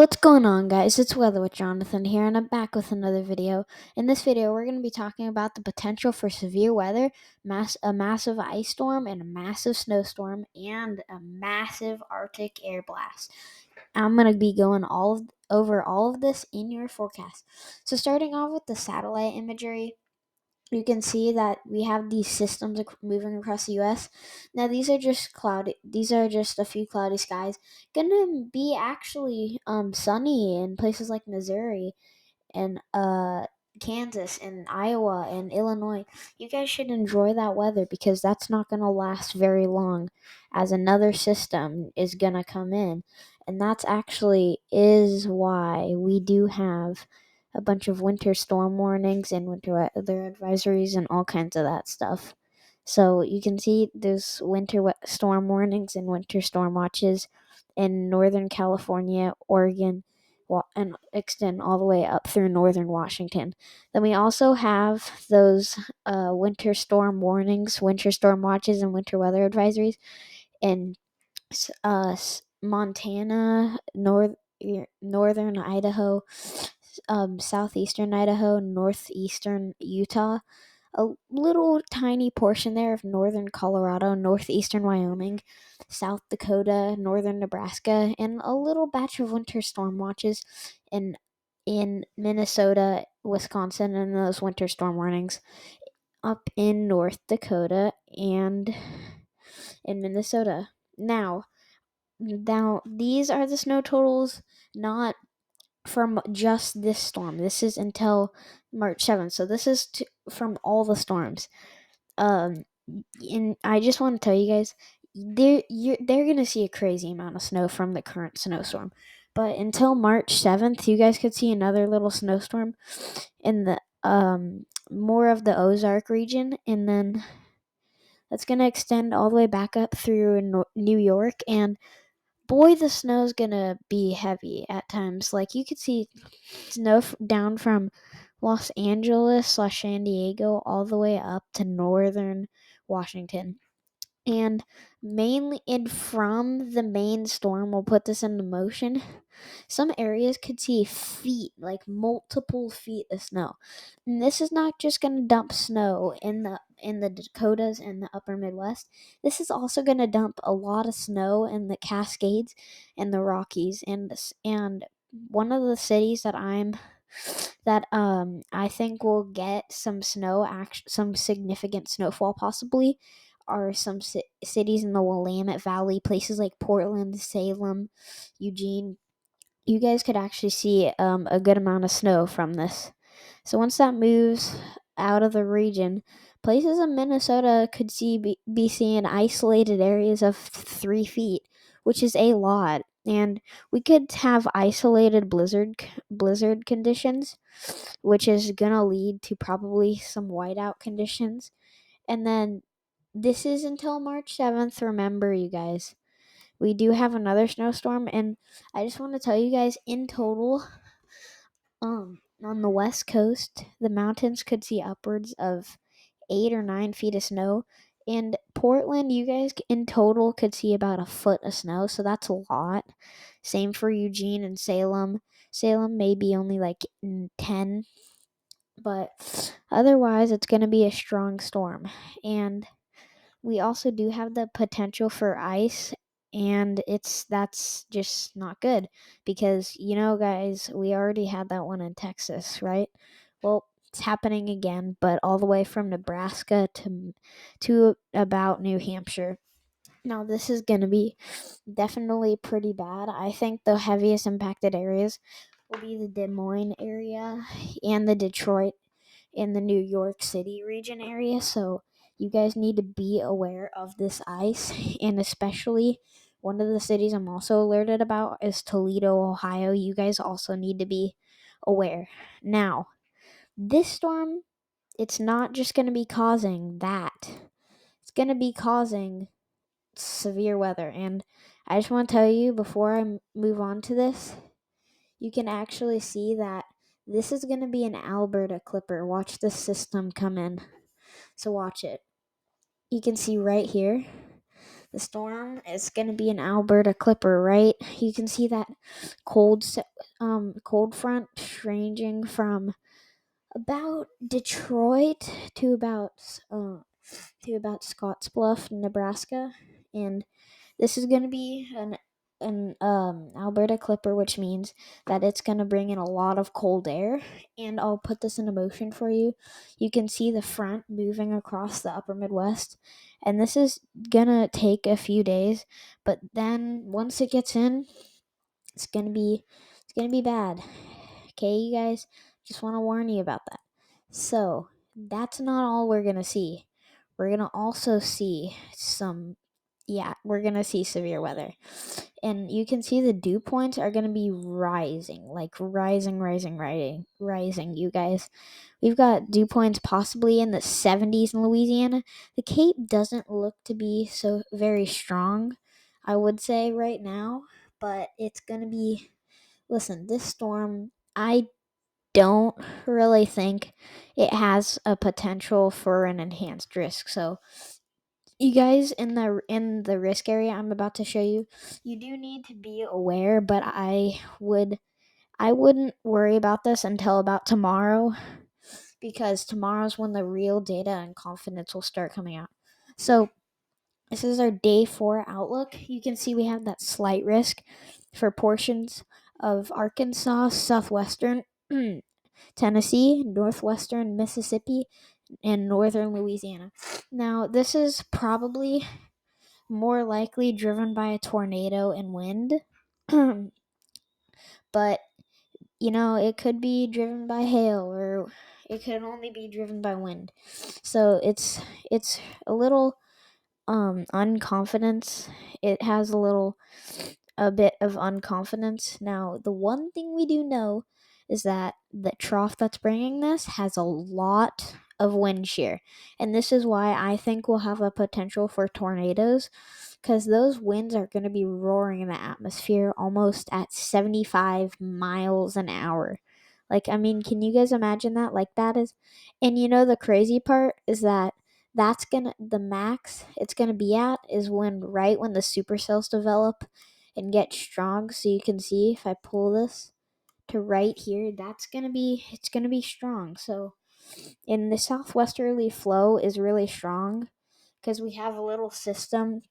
What's going on, guys? It's Weather with Jonathan here, and I'm back with another video. In this video, we're going to be talking about the potential for severe weather, a massive ice storm, and a massive snowstorm, and a massive Arctic air blast. I'm going to be going over all of this in your forecast. So, starting off with the satellite imagery, you can see that we have these systems moving across the U.S. Now these are just cloudy. These are just a few cloudy skies. Gonna be actually sunny in places like Missouri and Kansas and Iowa and Illinois. You guys should enjoy that weather because that's not gonna last very long, as another system is gonna come in, and that's actually is why we do have a bunch of winter storm warnings and winter weather advisories and all kinds of that stuff. So you can see there's storm warnings and winter storm watches in Northern California, Oregon, and extend all the way up through northern Washington. Then we also have those winter storm warnings, winter storm watches, and winter weather advisories in Montana, northern Idaho, southeastern Idaho, northeastern Utah, a little tiny portion there of northern Colorado, northeastern Wyoming, South Dakota, northern Nebraska, and a little batch of winter storm watches in Minnesota, Wisconsin, and those winter storm warnings up in North Dakota and in Minnesota. Now these are the snow totals, not from just this storm. This is until March 7th. So this is from all the storms. Um, and I just want to tell you guys, they're gonna see a crazy amount of snow from the current snowstorm. But until March 7th, you guys could see another little snowstorm in the more of the Ozark region, and then that's gonna extend all the way back up through New York. And boy, the snow's gonna be heavy at times. Like you could see snow down from Los Angeles / San Diego all the way up to northern Washington. And mainly, and from the main storm will put this into motion. Some areas could see feet, like multiple feet of snow. And this is not just going to dump snow in the Dakotas and the upper Midwest. This is also going to dump a lot of snow in the Cascades and the Rockies, and one of the cities that I think will get some some significant snowfall possibly are some cities in the Willamette Valley, places like Portland, Salem, Eugene. You guys could actually see a good amount of snow from this. So once that moves out of the region, places in Minnesota could be seeing isolated areas of 3 feet, which is a lot. And we could have isolated blizzard conditions, which is gonna lead to probably some whiteout conditions. And then this is until March 7th. Remember, you guys, we do have another snowstorm, and I just want to tell you guys in total, on the west coast, the mountains could see upwards of 8 or 9 feet of snow. And Portland, you guys in total could see about a foot of snow, so that's a lot. Same for Eugene and Salem. Salem may be only like 10, but otherwise, it's going to be a strong storm. And we also do have the potential for ice, and that's just not good because guys, we already had that one in Texas, right? Well, it's happening again, but all the way from Nebraska to about New Hampshire. Now this is going to be definitely pretty bad. I think the heaviest impacted areas will be the Des Moines area and the Detroit in the New York City region area. So you guys need to be aware of this ice, and especially one of the cities I'm also alerted about is Toledo, Ohio. You guys also need to be aware. Now, this storm, it's not just going to be causing that. It's going to be causing severe weather. And I just want to tell you before I move on to this, you can actually see that this is going to be an Alberta Clipper. Watch the system come in. So watch it. You can see right here, the storm is going to be an Alberta Clipper, right? You can see that cold front ranging from about Detroit to about Scottsbluff, Nebraska, and this is going to be an Alberta Clipper, which means that it's going to bring in a lot of cold air. And I'll put this into motion for you. You can see the front moving across the upper Midwest, and this is going to take a few days, but then once it gets in, it's going to be bad. Okay, you guys, just want to warn you about that. So, that's not all we're going to see. We're going to also see we're going to see severe weather. And you can see the dew points are going to be rising, like rising, you guys. We've got dew points possibly in the 70s in Louisiana. The Cape doesn't look to be so very strong, I would say, right now, but it's going to be. Listen, this storm, I don't really think it has a potential for an enhanced risk. So, you guys in the risk area I'm about to show you, you do need to be aware, but I wouldn't worry about this until about tomorrow, because tomorrow's when the real data and confidence will start coming out. So, this is our day 4 outlook. You can see we have that slight risk for portions of Arkansas, southwestern Tennessee, northwestern Mississippi, and northern Louisiana. Now, this is probably more likely driven by a tornado and wind, but it could be driven by hail, or it could only be driven by wind. So it's a little unconfidence. It has a bit of unconfidence. Now, the one thing we do know is that the trough that's bringing this has a lot of wind shear, and this is why I think we'll have a potential for tornadoes, because those winds are going to be roaring in the atmosphere almost at 75 miles an hour. Like, I mean, can you guys imagine that? Like, that is, and the crazy part is that the max it's gonna be at is when the supercells develop and get strong. So you can see if I pull this to right here, it's gonna be strong. So in the southwesterly flow is really strong because we have a little system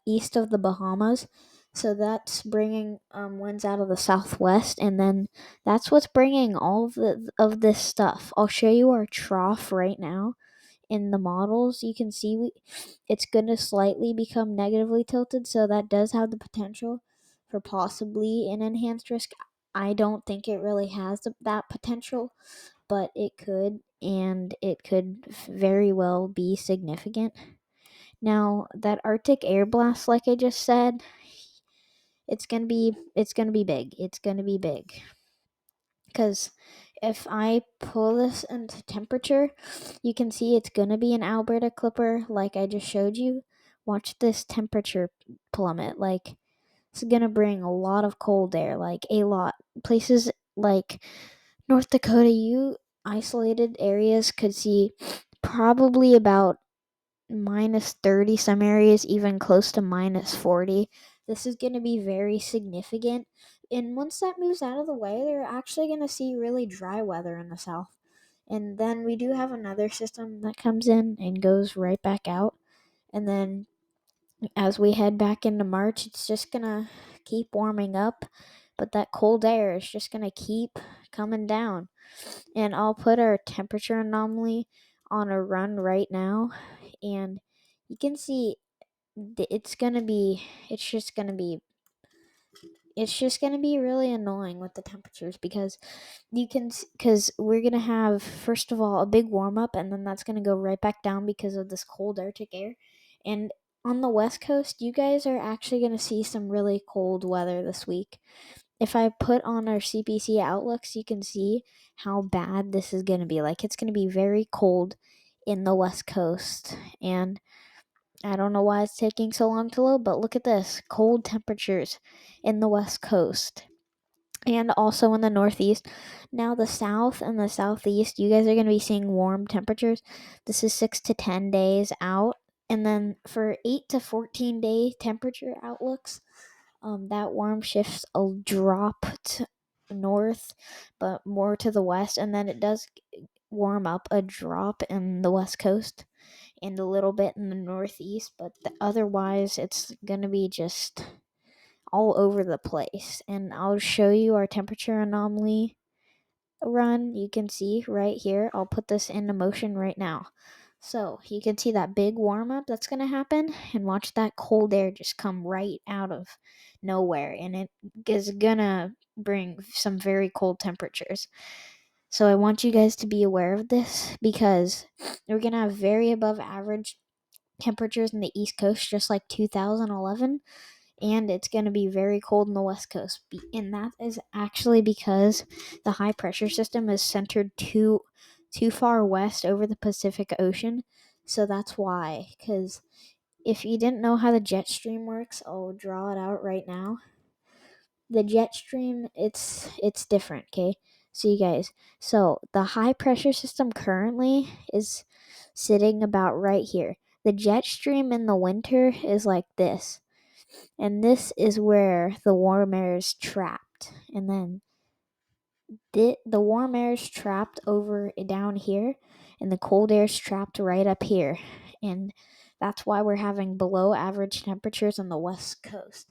east of the Bahamas. So that's bringing winds out of the southwest, and then that's what's bringing all of this stuff. I'll show you our trough right now. In the models, you can see it's going to slightly become negatively tilted, so that does have the potential for possibly an enhanced risk. I don't think it really has that potential, but it could, and it could very well be significant. Now, that Arctic air blast, like I just said, it's gonna be big. It's gonna be big because if I pull this into temperature, you can see it's going to be an Alberta Clipper like I just showed you. Watch this temperature plummet. Like, it's going to bring a lot of cold air, like a lot. Places like North Dakota, you isolated areas could see probably about -30, some areas even close to -40. This is going to be very significant. And once that moves out of the way, they're actually going to see really dry weather in the south. And then we do have another system that comes in and goes right back out. And then as we head back into March, it's just going to keep warming up. But that cold air is just going to keep coming down. And I'll put our temperature anomaly on a run right now. And you can see it's just gonna be really annoying with the temperatures, because we're gonna have, first of all, a big warm up, and then that's gonna go right back down because of this cold Arctic air. And on the west coast, you guys are actually gonna see some really cold weather this week. If I put on our CPC outlooks, you can see how bad this is gonna be. Like, it's gonna be very cold in the west coast, and I don't know why it's taking so long to load, but look at this. Cold temperatures in the west coast and also in the northeast. Now, the south and the southeast, you guys are going to be seeing warm temperatures. This is 6 to 10 days out. And then for 8 to 14 day temperature outlooks, that warm shifts a drop to north, but more to the west, and then it does warm up a drop in the west coast and a little bit in the northeast, but otherwise it's gonna be just all over the place. And I'll show you our temperature anomaly run. You can see right here. I'll put this into motion right now. So you can see that big warm up that's going to happen, and watch that cold air just come right out of nowhere, and it is going to bring some very cold temperatures. So I want you guys to be aware of this, because we're going to have very above average temperatures in the East Coast, just like 2011, and it's going to be very cold in the West Coast. And that is actually because the high pressure system is centered too far west over the Pacific Ocean. So that's why. Because if you didn't know how the jet stream works, I'll draw it out right now. The jet stream, it's different. Okay, so you guys, so the high pressure system currently is sitting about right here. The jet stream in the winter is like this, and this is where the warm air is trapped. And then the warm air is trapped over down here, and the cold air is trapped right up here. And that's why we're having below average temperatures on the west coast.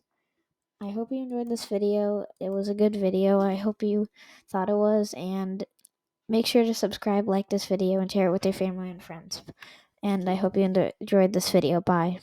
I hope you enjoyed this video. It was a good video. I hope you thought it was. And make sure to subscribe, like this video, and share it with your family and friends. And I hope you enjoyed this video. Bye.